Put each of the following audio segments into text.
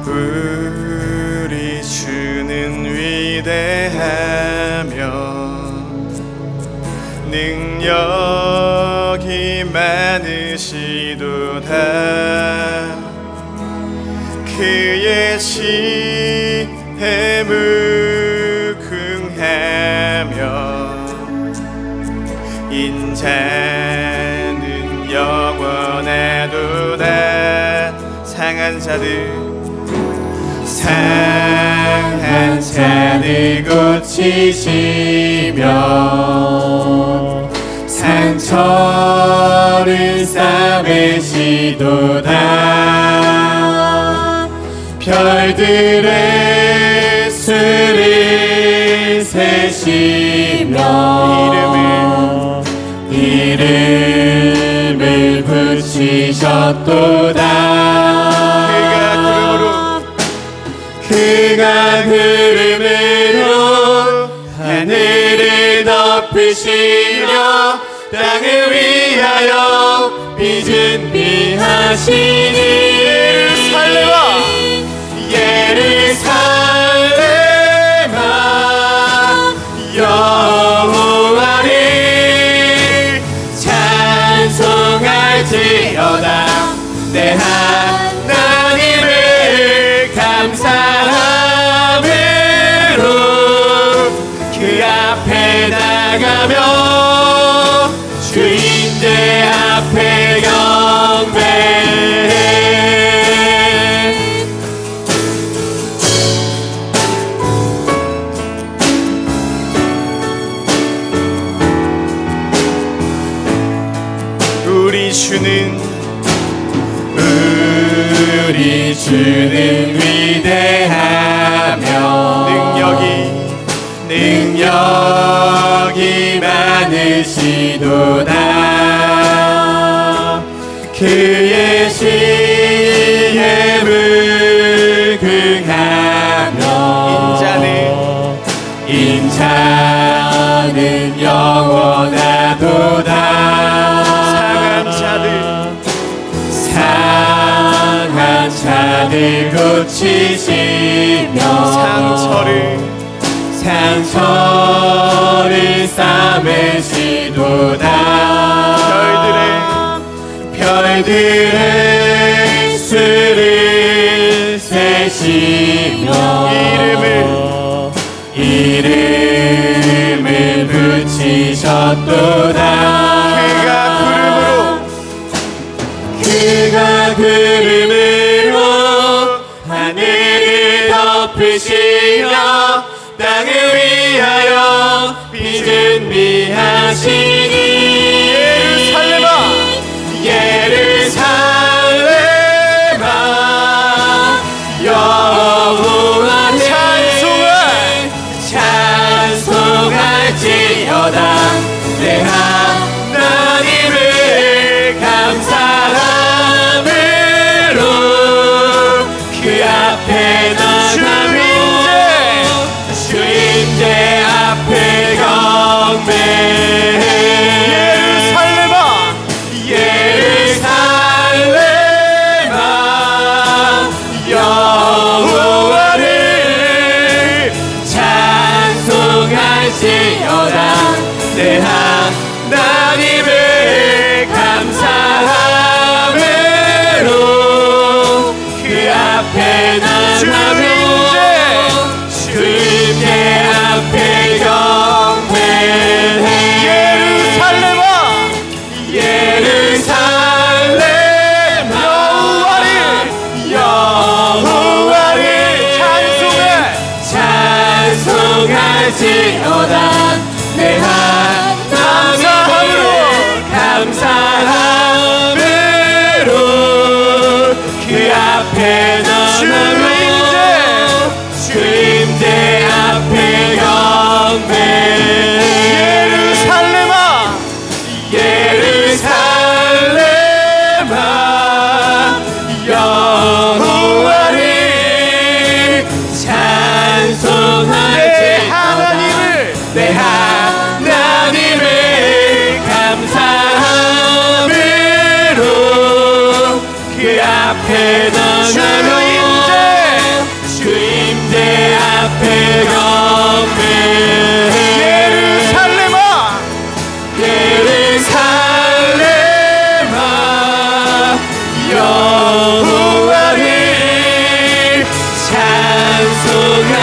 우리 주는 위대하며 능력이 많으시도다. 그의 시에 무궁하며 인자는 영원하도다. 상한 자들 고치시며 상처를 싸매시도다. 별들의 수를 세시며 이름을 붙이셨도다. 그가 구름으로 하늘을 덮으시며 땅을 위하여 비 준비하시니 예루살렘아 여호와를 찬송할지어다. 내 하나님을 감사함으로 그 앞에 나가며 주인들 앞에 경배해. 우리 주는 위대하며 능력이 많으시도다. 그의 시에 무궁하며 인자는 영원하도다. 상한 자들 고치시며 상처를 싸매시도다. 별들의 수를 세시며 이름을 붙이셨도다. 그가 구름으로 하늘을 덮으시며 땅을 위하여 비 준비하시니 예루살렘아 여호와를 찬송할지어다. 내 하나님을 감사함으로 그 앞에 나가며 주인들 앞에 경배해. 예루살렘아 여호와를 찬송할지어다. 내 하나님을 감사함으로 그 앞에 나가며 주님의 앞에 경배해. 예루살렘아 여호와를 찬송할지어다. 내 하나님을 감사함으로 그 앞에 나가며 주님들 앞에 경배해. 예루살렘아 여호와를 찬송할지어다. 내 하나님을 감사함으로 그 앞에 나가며 임재 앞에 경배해. 예루살렘아 예루살렘아 여호와를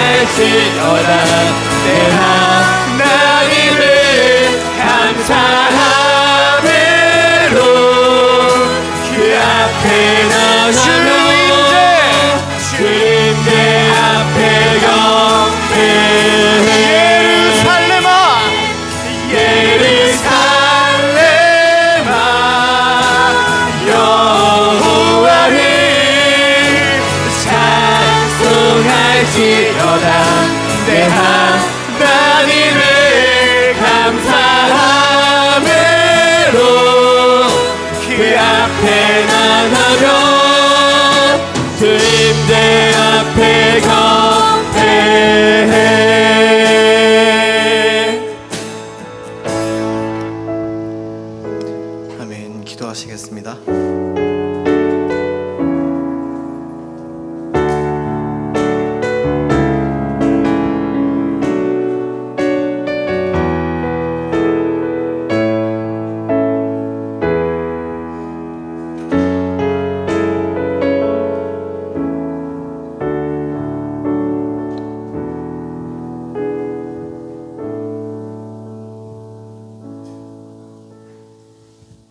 찬송할지어다. 내 하나님을 감사함으로 그 앞에 나가며 주 임재 앞에 경배해. 예루살렘아 예루살렘아 여호와를 찬송할지어다. 내 하나님을 감사함으로 그 앞에 나가며 주 임재 앞에 경배해. 아멘. 기도하시겠습니다.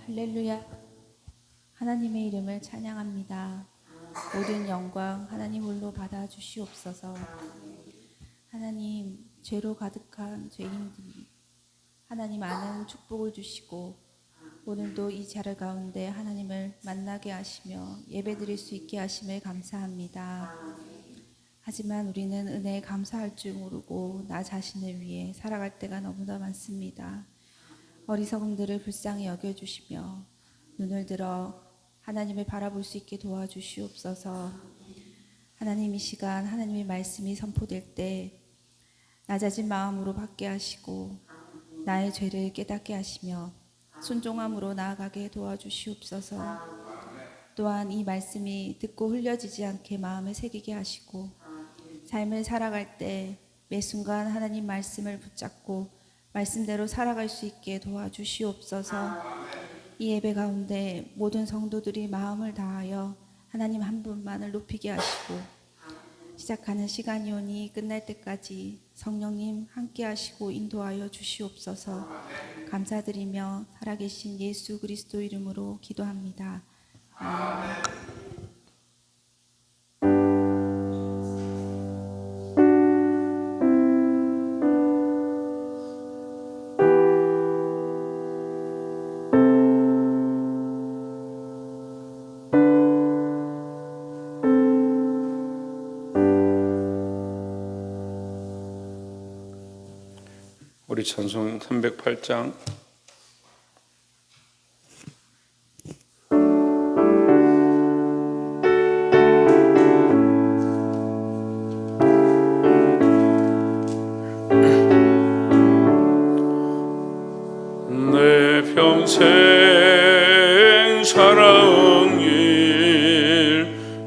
할렐루야. 하나님의 이름을 찬양합니다. 모든 영광 하나님 홀로 받아 주시옵소서. 하나님, 죄로 가득한 죄인들이 하나님 많은 축복을 주시고 오늘도 이 자리 가운데 하나님을 만나게 하시며 예배드릴 수 있게 하심을 감사합니다. 하지만 우리는 은혜에 감사할 줄 모르고 나 자신을 위해 살아갈 때가 너무나 많습니다. 어리석음들을 불쌍히 여겨주시며 눈을 들어 하나님을 바라볼 수 있게 도와주시옵소서. 하나님, 이 시간 하나님의 말씀이 선포될 때 낮아진 마음으로 받게 하시고 나의 죄를 깨닫게 하시며 순종함으로 나아가게 도와주시옵소서. 또한 이 말씀이 듣고 흘려지지 않게 마음에 새기게 하시고 삶을 살아갈 때 매 순간 하나님 말씀을 붙잡고 말씀대로 살아갈 수 있게 도와주시옵소서. 이 예배 가운데 모든 성도들이 마음을 다하여 하나님 한 분만을 높이게 하시고 시작하는 시간이오니 끝날 때까지 성령님 함께 하시고 인도하여 주시옵소서. 감사드리며 살아계신 예수 그리스도 이름으로 기도합니다. 아멘. 우리 찬송 308장 내 평생 살아온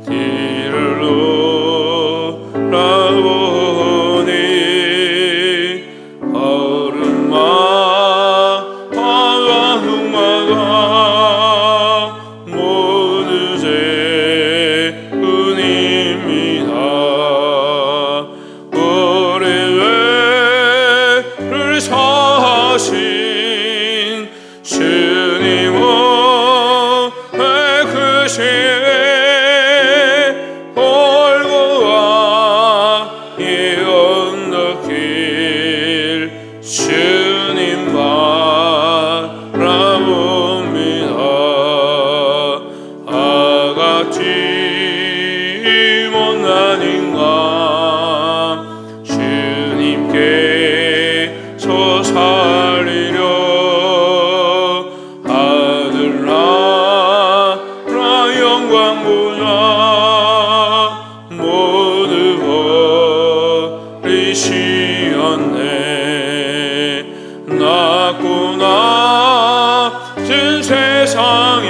길을 돌아보니 걸음마다 모두 죄뿐입니다. 우리 죄를 사신 주님의 그 시에 올고와 이 언덕길 주님 바라봅니다. 아같이 못난 인간 주님께서 살리려 아들 나라 영광 보자 모두 버리시었네. 낮고 낮은 세상에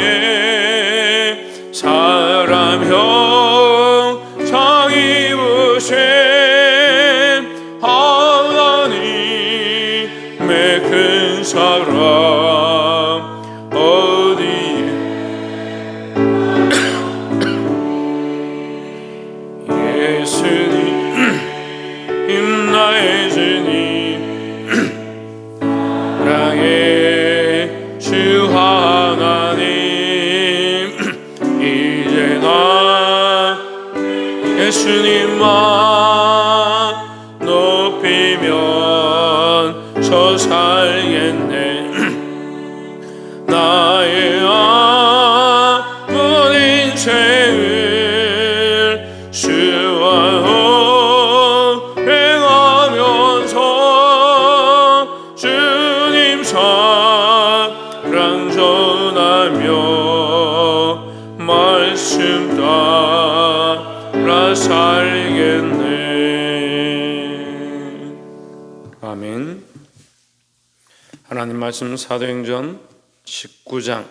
사람 형상 입으신 예수님 나의 주님 사랑의 주 하나님 이제 나 예수님만 높이면 저 살겠네 나의 아픈 인생을 주와 행하면서 주님 사랑 전하며 말씀 따라 살겠네. 아멘. 하나님 말씀 사도행전 19장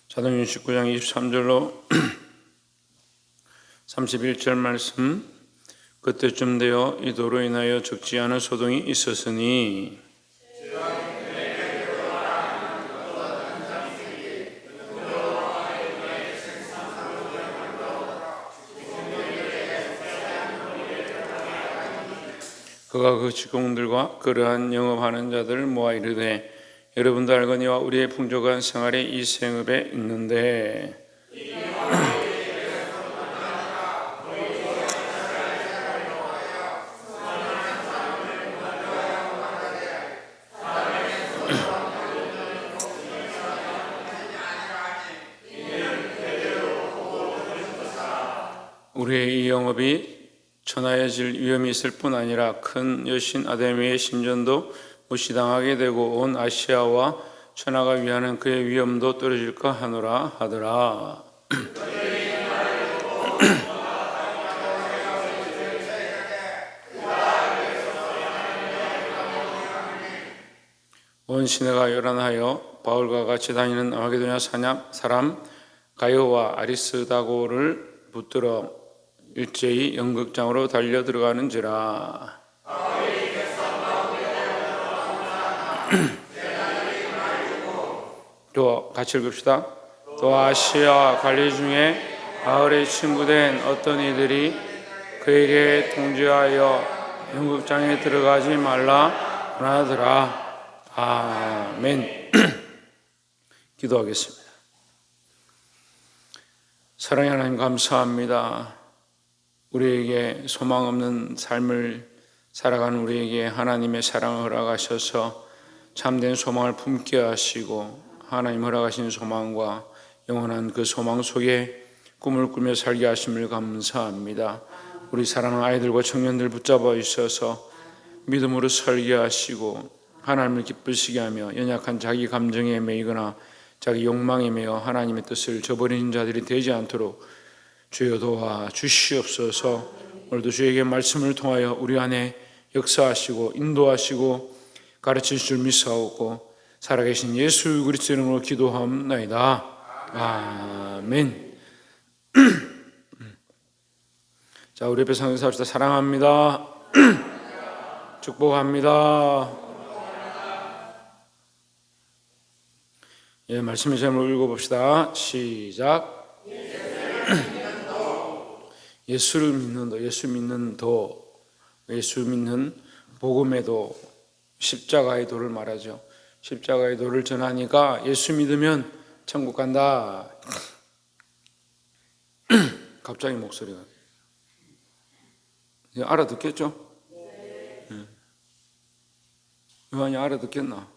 사도행전 19장 23절로 31절 말씀. 그때쯤 되어 이 도로 인하여 적지 않은 소동이 있었으니 그가 그 직공들과 그러한 영업하는 자들을 모아 이르되 여러분도 알거니와 우리의 풍족한 생활이 이 생업에 있는데 우리의 이 영업이 천하해질 위험이 있을 뿐 아니라 큰 여신 아데미의 신전도 무시당하게 되고 온 아시아와 천하가 위하는 그의 위엄도 떨어질까 하노라 하더라. 온 시내가 요란하여 바울과 같이 다니는 마게도냐 사람 가요와 아리스다고를 붙들어 일제히 연극장으로 달려 들어가는지라. 또 같이 읽읍시다. 또 아시아 관리 중에 바울의 친구된 어떤 이들이 그에게 통지하여 연극장에 들어가지 말라 하더라. 아멘. 기도하겠습니다. 사랑의 하나님 감사합니다. 우리에게 소망 없는 삶을 살아가는 우리에게 하나님의 사랑을 허락하셔서 참된 소망을 품게 하시고 하나님 허락하신 소망과 영원한 그 소망 속에 꿈을 꾸며 살게 하심을 감사합니다. 우리 사랑하는 아이들과 청년들 붙잡아 주셔서 믿음으로 설계 하시고 하나님을 기쁘시게 하며 연약한 자기 감정에 매이거나 자기 욕망에 매여 하나님의 뜻을 저버리는 자들이 되지 않도록 주여 도와 주시옵소서. 오늘도 주에게 말씀을 통하여 우리 안에 역사하시고 인도하시고 가르치실 줄 믿사오고 살아계신 예수 그리스도 이름으로 기도하옵나이다. 아멘. 자, 우리 옆에 상에서 합시다. 사랑합니다. 축복합니다. 예, 말씀의 제목을 읽어봅시다. 시작. 예수를 믿는 도, 예수 믿는 도, 예수 믿는 복음의 도, 십자가의 도를 말하죠. 십자가의 도를 전하니까 예수 믿으면 천국 간다. 갑자기 목소리가 알아듣겠죠? 요한이 알아듣겠나?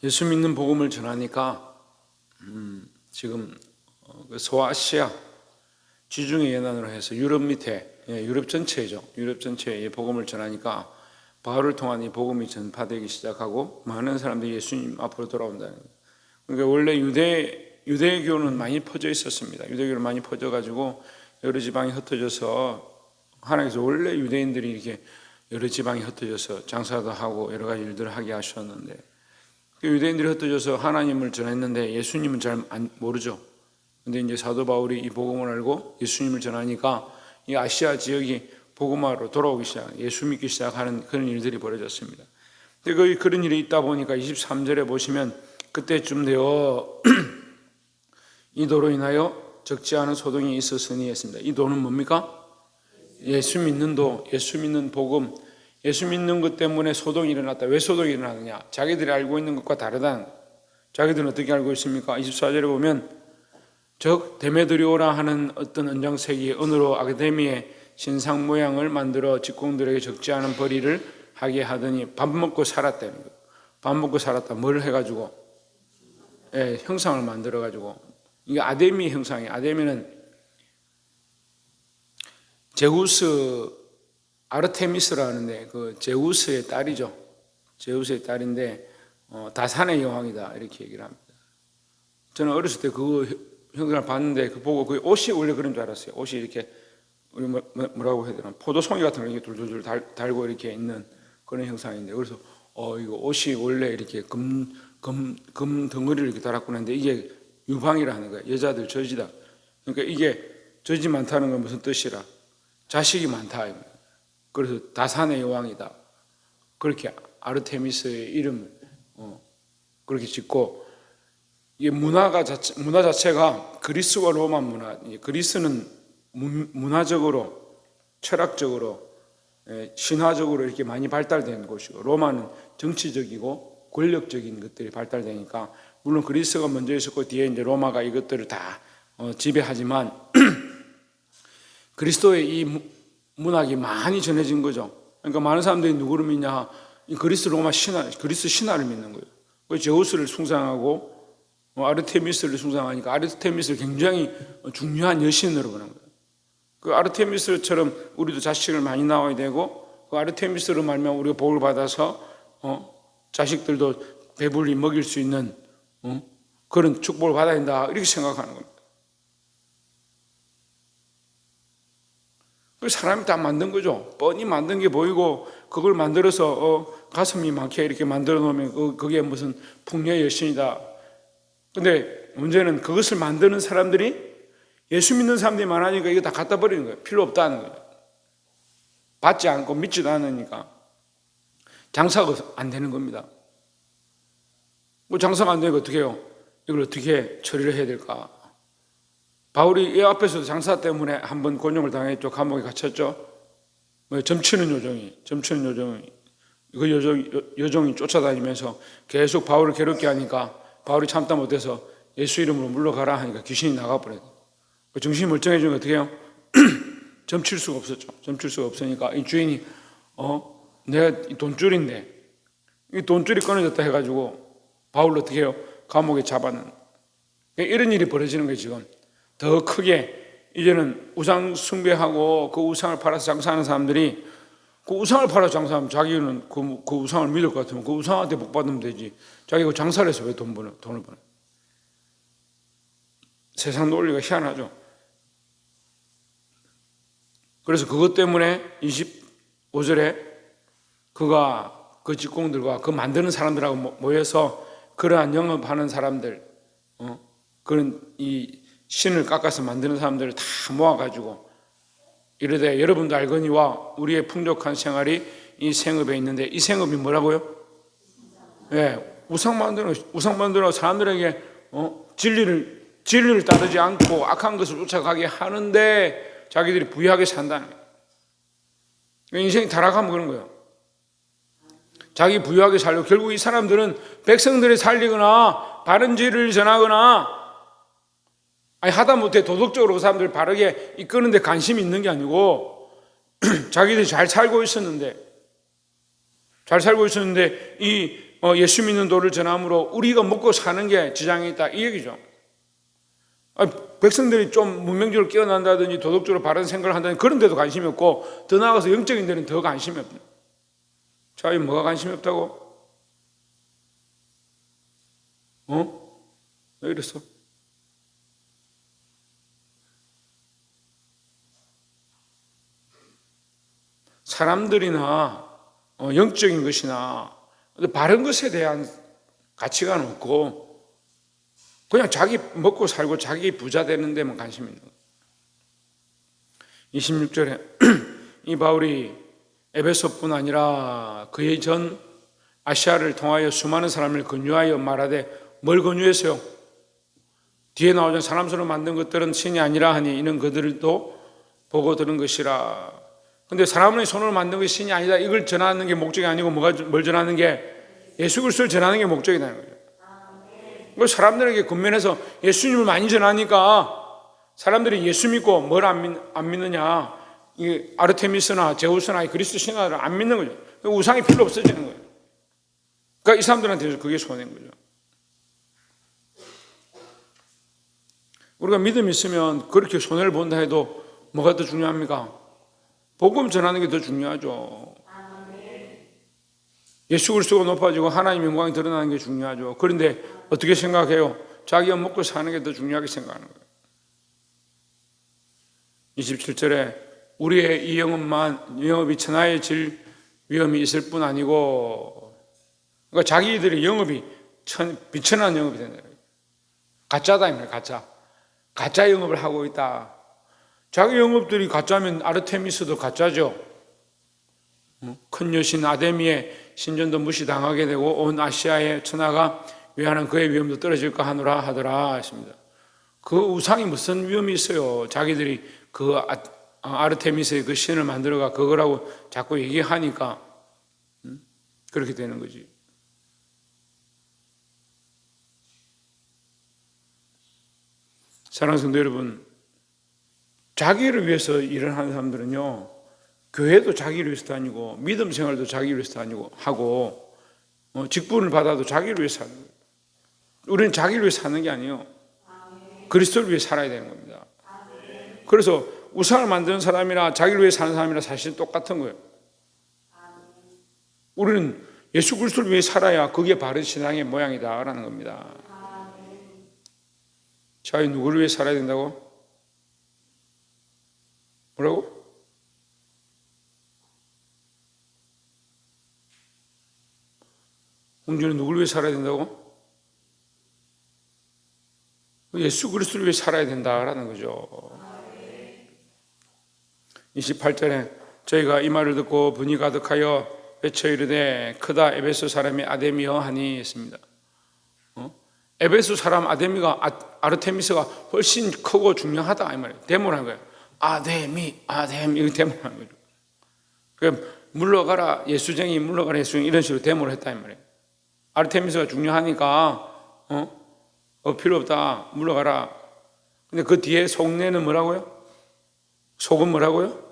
예수 믿는 복음을 전하니까 지금 소아시아 지중해 연안으로 해서 유럽 밑에 유럽 전체죠. 유럽 전체에 복음을 전하니까 바울을 통한 이 복음이 전파되기 시작하고 많은 사람들이 예수님 앞으로 돌아온다는 거예요. 그러니까 원래 유대교는 많이 퍼져 있었습니다. 유대교는 많이 퍼져가지고 여러 지방이 흩어져서 하나님께서 원래 유대인들이 이렇게 여러 지방이 흩어져서 장사도 하고 여러 가지 일들을 하게 하셨는데 그 유대인들이 흩어져서 하나님을 전했는데 예수님은 잘 모르죠. 근데 이제 사도 바울이 이 복음을 알고 예수님을 전하니까 이 아시아 지역이 복음화로 돌아오기 시작, 예수 믿기 시작하는 그런 일들이 벌어졌습니다. 근데 그런 일이 있다 보니까 23절에 보시면 그때쯤 되어 이 도로 인하여 적지 않은 소동이 있었으니 했습니다. 이 도는 뭡니까? 예수 믿는 도, 예수 믿는 복음, 예수 믿는 것 때문에 소동이 일어났다. 왜 소동이 일어나느냐? 자기들이 알고 있는 것과 다르다는. 자기들은 어떻게 알고 있습니까? 24절에 보면 즉 데메드리오라 하는 어떤 은장색이 은으로 아카데미의 신상 모양을 만들어 직공들에게 적지 않은 벌이를 하게 하더니 밥 먹고 살았다는 거예요. 밥 먹고 살았다. 뭘 해가지고? 형상을 만들어가지고. 이게 아데미 형상이에요. 아데미는 제우스 아르테미스라 하는데 그 제우스의 딸이죠. 제우스의 딸인데 다산의 여왕이다 이렇게 얘기를 합니다. 저는 어렸을 때 그 형상을 봤는데 그 보고 그 옷이 원래 그런 줄 알았어요. 옷이 이렇게 우리 뭐라고 해야 되나 포도송이 같은 거 이렇게 둘둘둘 달고 이렇게 있는 그런 형상인데 그래서 이거 옷이 원래 이렇게 금 덩어리를 이렇게 달았구나 했는데 이게 유방이라 하는 거예요. 여자들 저지다. 그러니까 이게 저지 많다는 건 무슨 뜻이라? 자식이 많다. 그래서 다산의 여왕이다. 그렇게 아르테미스의 이름을 그렇게 짓고 이게 문화 자체가 그리스와 로마 문화. 그리스는 문화적으로, 철학적으로, 신화적으로 이렇게 많이 발달된 곳이고 로마는 정치적이고 권력적인 것들이 발달되니까 물론 그리스가 먼저 있었고 뒤에 이제 로마가 이것들을 다 지배하지만 그리스도의 이 문학이 많이 전해진 거죠. 그러니까 많은 사람들이 누구를 믿냐? 이 그리스 로마 신화, 그리스 신화를 믿는 거예요. 그 제우스를 숭상하고 아르테미스를 숭상하니까 아르테미스를 굉장히 중요한 여신으로 보는 거예요. 그 아르테미스처럼 우리도 자식을 많이 낳아야 되고 그 아르테미스로 말면 우리가 복을 받아서 자식들도 배불리 먹일 수 있는 그런 축복을 받아야 된다 이렇게 생각하는 겁니다. 사람이 다 만든 거죠. 뻔히 만든 게 보이고 그걸 만들어서 가슴이 많게 이렇게 만들어 놓으면 그게 무슨 풍요의 여신이다. 근데 문제는 그것을 만드는 사람들이 예수 믿는 사람들이 많으니까 이거 다 갖다 버리는 거예요. 필요 없다는 거예요. 받지 않고 믿지도 않으니까 장사가 안 되는 겁니다. 뭐 장사가 안 되니까 어떻게 해요? 이걸 어떻게 처리를 해야 될까? 바울이 이 앞에서도 장사 때문에 한번 곤욕을 당했죠. 감옥에 갇혔죠. 점치는 요정이 그 여종이 쫓아다니면서 계속 바울을 괴롭게 하니까 바울이 참다 못해서 예수 이름으로 물러가라 하니까 귀신이 나가버려요. 정신이 멀쩡해지면 어떻게 해요? 점칠 수가 없었죠. 점칠 수가 없으니까 이 주인이 내가 이 돈줄인데 이 돈줄이 끊어졌다 해가지고 바울을 어떻게 해요? 감옥에 잡아는 이런 일이 벌어지는 거예요. 지금 더 크게 이제는 우상 숭배하고 그 우상을 팔아서 장사하는 사람들이 그 우상을 팔아서 장사하면 자기는 그 우상을 믿을 것 같으면 그 우상한테 복 받으면 되지. 자기가 장사를 해서 왜 돈을 버는? 세상 논리가 희한하죠. 그래서 그것 때문에 25절에 그가 그 직공들과 그 만드는 사람들하고 모여서 그러한 영업하는 사람들, 그런 이 신을 깎아서 만드는 사람들을 다 모아가지고 이르되 여러분도 알거니와 우리의 풍족한 생활이 이 생업에 있는데 이 생업이 뭐라고요? 우상 만들어 사람들에게 진리를 따르지 않고 악한 것을 쫓아가게 하는데 자기들이 부유하게 산다는 거예요. 인생이 타락하면 그런 거예요. 자기 부유하게 살고 결국 이 사람들은 백성들을 살리거나 바른 진리를 전하거나 하다못해 도덕적으로 그 사람들을 바르게 이끄는 데 관심이 있는 게 아니고 자기들이 잘 살고 있었는데 이 예수 믿는 도를 전함으로 우리가 먹고 사는 게 지장이 있다 이 얘기죠. 백성들이 좀 문명적으로 깨어난다든지 도덕적으로 바른 생각을 한다든지 그런 데도 관심이 없고 더 나아가서 영적인 데는 더 관심이 없다. 자기 뭐가 관심이 없다고? 왜 이랬어? 사람들이나 영적인 것이나 바른 것에 대한 가치가 없고 그냥 자기 먹고 살고 자기 부자 되는 데만 관심이 있는 거예요. 26절에 이 바울이 에베소뿐 아니라 그의 전 아시아를 통하여 수많은 사람을 권유하여 말하되 뭘 권유했어요? 뒤에 나오는 사람으로 만든 것들은 신이 아니라 하니 이는 그들도 보고 들은 것이라. 근데 사람의 손으로 만든 것이 신이 아니다 이걸 전하는 게 목적이 아니고 뭘 전하는 게 예수 그리스도를 전하는 게 목적이라는 거죠. 사람들에게 겉면에서 예수님을 많이 전하니까 사람들이 예수 믿고 뭘 안 믿느냐, 이 아르테미스나 제우스나 그리스도 신화를 안 믿는 거죠. 우상이 필요 없어지는 거예요. 그러니까 이 사람들한테서 그게 손해인 거죠. 우리가 믿음이 있으면 그렇게 손해를 본다 해도 뭐가 더 중요합니까? 복음 전하는 게 더 중요하죠. 예수 그리스도가 높아지고 하나님 영광이 드러나는 게 중요하죠. 그런데 어떻게 생각해요? 자기가 먹고 사는 게 더 중요하게 생각하는 거예요. 27절에 우리의 이 영업이 천하의 위험이 있을 뿐 아니고, 그러니까 자기들의 영업이 비천한 영업이 된다. 가짜다 이 말이에요. 가짜 영업을 하고 있다. 자기 영업들이 가짜면 아르테미스도 가짜죠. 큰 여신 아데미의 신전도 무시당하게 되고 온 아시아의 천하가 위하는 그의 위험도 떨어질까 하노라 하더라 했습니다. 그 우상이 무슨 위험이 있어요? 자기들이 그 아르테미스의 그 신을 만들어가 그거라고 자꾸 얘기하니까 그렇게 되는 거지. 사랑하는 성도 여러분, 자기를 위해서 일을 하는 사람들은요, 교회도 자기를 위해서 다니고 믿음 생활도 자기를 위해서 다니고 하고 직분을 받아도 자기를 위해서 하는 거예요. 우리는 자기를 위해서 사는 게 아니에요. 그리스도를 위해 살아야 되는 겁니다. 그래서 우상을 만드는 사람이나 자기를 위해 사는 사람이나 사실 똑같은 거예요. 우리는 예수 그리스도를 위해 살아야 그게 바른 신앙의 모양이다라는 겁니다. 자, 누구를 위해 살아야 된다고? 뭐라고? 홍준은 누구를 위해 살아야 된다고? 예수 그리스도를 위해 살아야 된다라는 거죠. 28절에 저희가 이 말을 듣고 분이 가득하여 외쳐 이르되 크다 에베소 사람이 아데미여 하니 했습니다. 에베소 사람 아데미가 아르테미스가 훨씬 크고 중요하다 이 말이에요. 데모라는 거예요. 아데미 이거 데모라는 거죠. 그러니까 물러가라 예수쟁이 물러가라 예수쟁이 이런 식으로 데모를 했다 이 말이에요. 아르테미스가 중요하니까 필요 없다 물러가라. 근데 그 뒤에 속내는 뭐라고요? 속은 뭐라고요?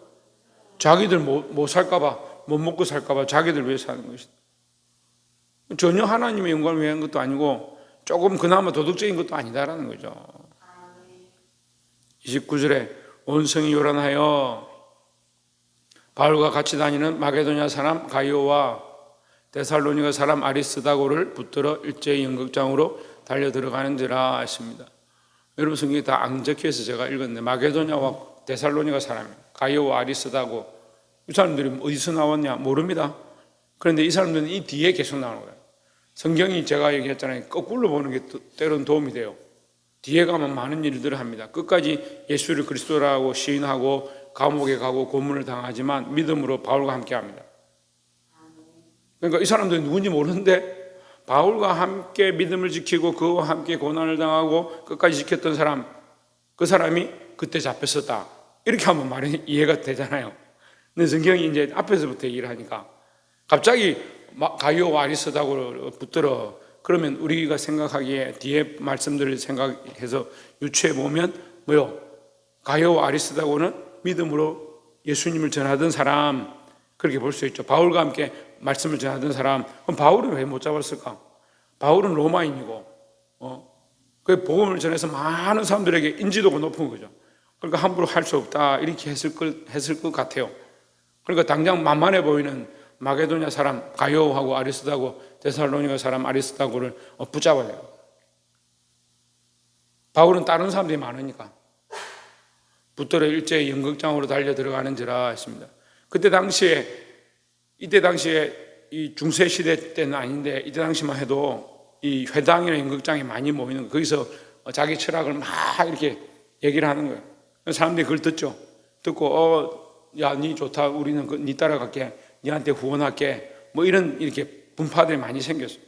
자기들 못 살까봐 못 먹고 살까봐 자기들 위해서 하는 것이다. 전혀 하나님의 영광을 위한 것도 아니고 조금 그나마 도덕적인 것도 아니다라는 거죠. 29절에 온 성이 요란하여 바울과 같이 다니는 마게도냐 사람 가이오와 데살로니가 사람 아리스다고를 붙들어 일제히 연극장으로 달려 들어가는지라 했습니다. 여러분 성경에 다 안 적혀서 제가 읽었는데 마게도냐와 데살로니가 사람 가이오와 아리스다고 이 사람들이 어디서 나왔냐 모릅니다. 그런데 이 사람들은 이 뒤에 계속 나오는 거예요. 성경이 제가 얘기했잖아요. 거꾸로 보는 게 때로는 도움이 돼요. 뒤에 가면 많은 일들을 합니다. 끝까지 예수를 그리스도라고 시인하고 감옥에 가고 고문을 당하지만 믿음으로 바울과 함께 합니다. 그러니까 이 사람들이 누군지 모르는데 바울과 함께 믿음을 지키고 그와 함께 고난을 당하고 끝까지 지켰던 사람, 그 사람이 그때 잡혔었다. 이렇게 하면 말이 이해가 되잖아요. 근데 성경이 이제 앞에서부터 얘기를 하니까 갑자기 가이오와 아리스다고를 붙들어 그러면 우리가 생각하기에 뒤에 말씀들을 생각해서 유추해 보면 뭐요? 가이오와 아리스다고는 믿음으로 예수님을 전하던 사람 그렇게 볼 수 있죠. 바울과 함께 말씀을 전하던 사람. 그럼 바울은 왜 못 잡았을까? 바울은 로마인이고 그 복음을 전해서 많은 사람들에게 인지도가 높은 거죠. 그러니까 함부로 할 수 없다 이렇게 했을 것 같아요. 그러니까 당장 만만해 보이는 마게도냐 사람 가이오하고 아리스다고 데살로니가 사람 아리스다고를 붙잡아야 돼요. 바울은 다른 사람들이 많으니까 붙들어 일제히 연극장으로 달려 들어가는지라 했습니다. 이때 당시에 이 중세 시대 때는 아닌데 이때 당시만 해도 이 회당이나 연극장이 많이 모이는 거기서 자기 철학을 막 이렇게 얘기를 하는 거예요. 사람들이 그걸 듣고 야, 니 좋다. 우리는 니 따라갈게. 니한테 후원할게. 뭐 이렇게 분파들이 많이 생겼어요.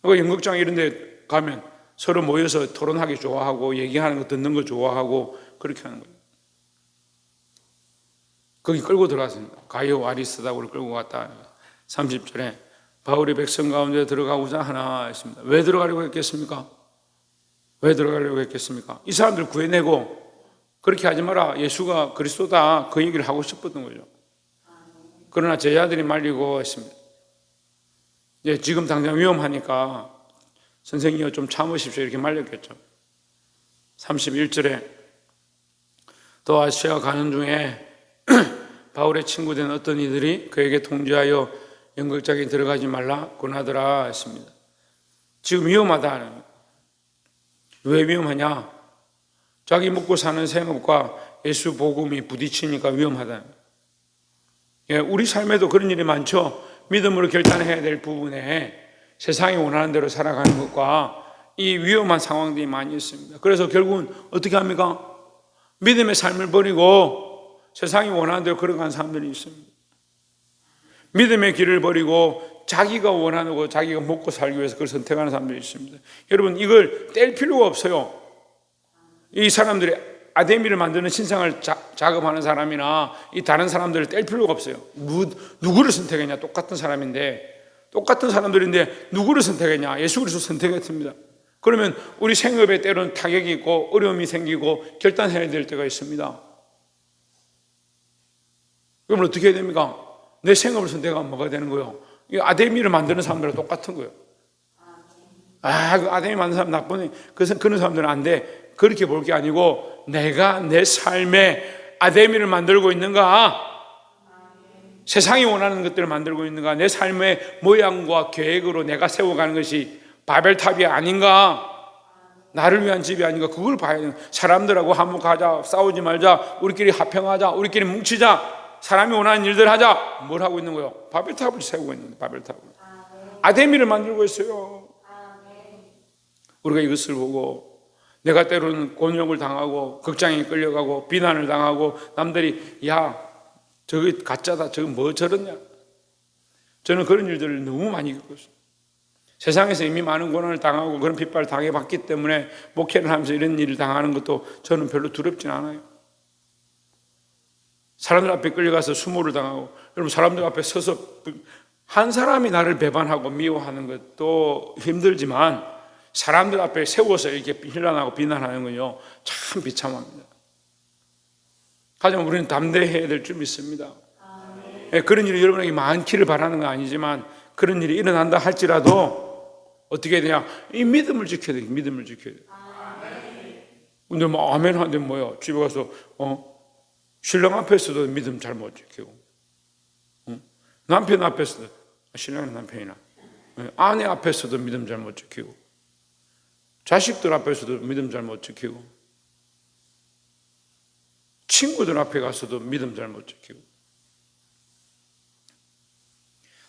그리고 연극장 이런 데 가면 서로 모여서 토론하기 좋아하고 얘기하는 거 듣는 거 좋아하고 그렇게 하는 거예요. 거기 끌고 들어갔습니다. 가이오 아리스다고를 끌고 갔다. 30절에 바울이 백성 가운데 들어가고자 하나 했습니다. 왜 들어가려고 했겠습니까? 왜 들어가려고 했겠습니까? 이 사람들 구해내고 그렇게 하지 마라. 예수가 그리스도다. 그 얘기를 하고 싶었던 거죠. 그러나 제자들이 말리고 했습니다. 지금 당장 위험하니까 선생님이 좀 참으십시오. 이렇게 말렸겠죠. 31절에 또 아시아 가는 중에 바울의 친구 된 어떤 이들이 그에게 통지하여 연극장에 들어가지 말라 권하더라 했습니다. 지금 위험하다. 왜 위험하냐? 자기 먹고 사는 생업과 예수 복음이 부딪히니까 위험하다. 우리 삶에도 그런 일이 많죠. 믿음으로 결단해야 될 부분에 세상이 원하는 대로 살아가는 것과 이 위험한 상황들이 많이 있습니다. 그래서 결국은 어떻게 합니까? 믿음의 삶을 버리고 세상이 원하는 대로 걸어가는 사람들이 있습니다. 믿음의 길을 버리고 자기가 원하는 거, 자기가 먹고 살기 위해서 그걸 선택하는 사람들이 있습니다. 여러분, 이걸 뗄 필요가 없어요. 이 사람들이 아데미를 만드는 신상을 작업하는 사람이나 이 다른 사람들을 뗄 필요가 없어요. 누구를 선택했냐? 똑같은 사람인데, 똑같은 사람들인데 누구를 선택했냐? 예수 그리스도 선택했습니다. 그러면 우리 생업에 때로는 타격이 있고 어려움이 생기고 결단해야 될 때가 있습니다. 그러면 어떻게 해야 됩니까? 내 생업을 선택하면 뭐가 되는 거예요? 이 아데미를 만드는 사람들은 똑같은 거예요. 그 아데미 만드는 사람 나쁘네. 그런 사람들은 안 돼. 그렇게 볼 게 아니고 내가 내 삶에 아데미를 만들고 있는가? 세상이 원하는 것들을 만들고 있는가? 내 삶의 모양과 계획으로 내가 세워가는 것이 바벨탑이 아닌가? 나를 위한 집이 아닌가? 그걸 봐야 돼요. 사람들하고 화목하자, 싸우지 말자, 우리끼리 화평하자, 우리끼리 뭉치자, 사람이 원하는 일들 하자. 뭘 하고 있는 거예요? 바벨탑을 세우고 있는 거예요. 바벨탑을. 아데미를 만들고 있어요. 우리가 이것을 보고 내가 때로는 곤욕을 당하고 극장에 끌려가고 비난을 당하고 남들이 야 저거 가짜다, 저거 뭐 저러냐. 저는 그런 일들을 너무 많이 겪었어요. 세상에서 이미 많은 고난을 당하고 그런 핍박을 당해봤기 때문에 목회를 하면서 이런 일을 당하는 것도 저는 별로 두렵진 않아요. 사람들 앞에 끌려가서 수모를 당하고, 여러분 사람들 앞에 서서 한 사람이 나를 배반하고 미워하는 것도 힘들지만 사람들 앞에 세워서 이렇게 힐난하고 비난하는 건요 참 비참합니다. 하지만 우리는 담대해야 될 줄 믿습니다. 그런 일이 여러분에게 많기를 바라는 건 아니지만 그런 일이 일어난다 할지라도 어떻게 해야 되냐? 이 믿음을 지켜야 돼. 믿음을 지켜야 돼. 근데 뭐 아멘 하는데 뭐야? 집에 가서 신랑 앞에서도 믿음 잘 못 지키고, 남편 앞에서도, 신랑은 남편이나 아내 앞에서도 믿음 잘 못 지키고, 자식들 앞에서도 믿음 잘 못 지키고, 친구들 앞에 가서도 믿음 잘 못 지키고,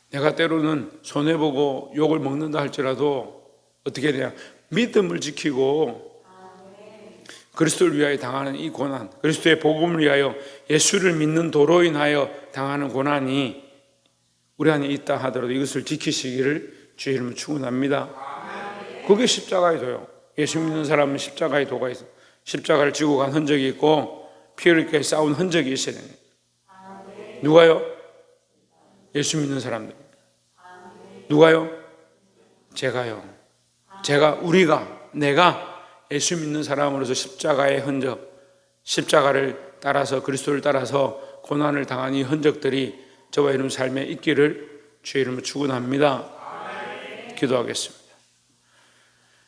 내가 때로는 손해보고 욕을 먹는다 할지라도 어떻게 해야 되냐? 믿음을 지키고 그리스도를 위하여 당하는 이 고난, 그리스도의 복음을 위하여 예수를 믿는 도로 인하여 당하는 고난이 우리 안에 있다 하더라도 이것을 지키시기를 주의 이름으로 축원합니다. 그게 십자가의 도요. 예수 믿는 사람은 십자가의 도가 있어. 십자가를 지고 간 흔적이 있고 피 흘리게 싸운 흔적이 있어야 됩니다. 누가요? 예수 믿는 사람들. 누가요? 제가요. 내가 예수 믿는 사람으로서 십자가의 흔적, 십자가를 따라서 그리스도를 따라서 고난을 당한 이 흔적들이 저와 여러분 삶에 있기를 주의 이름으로 축원합니다. 기도하겠습니다.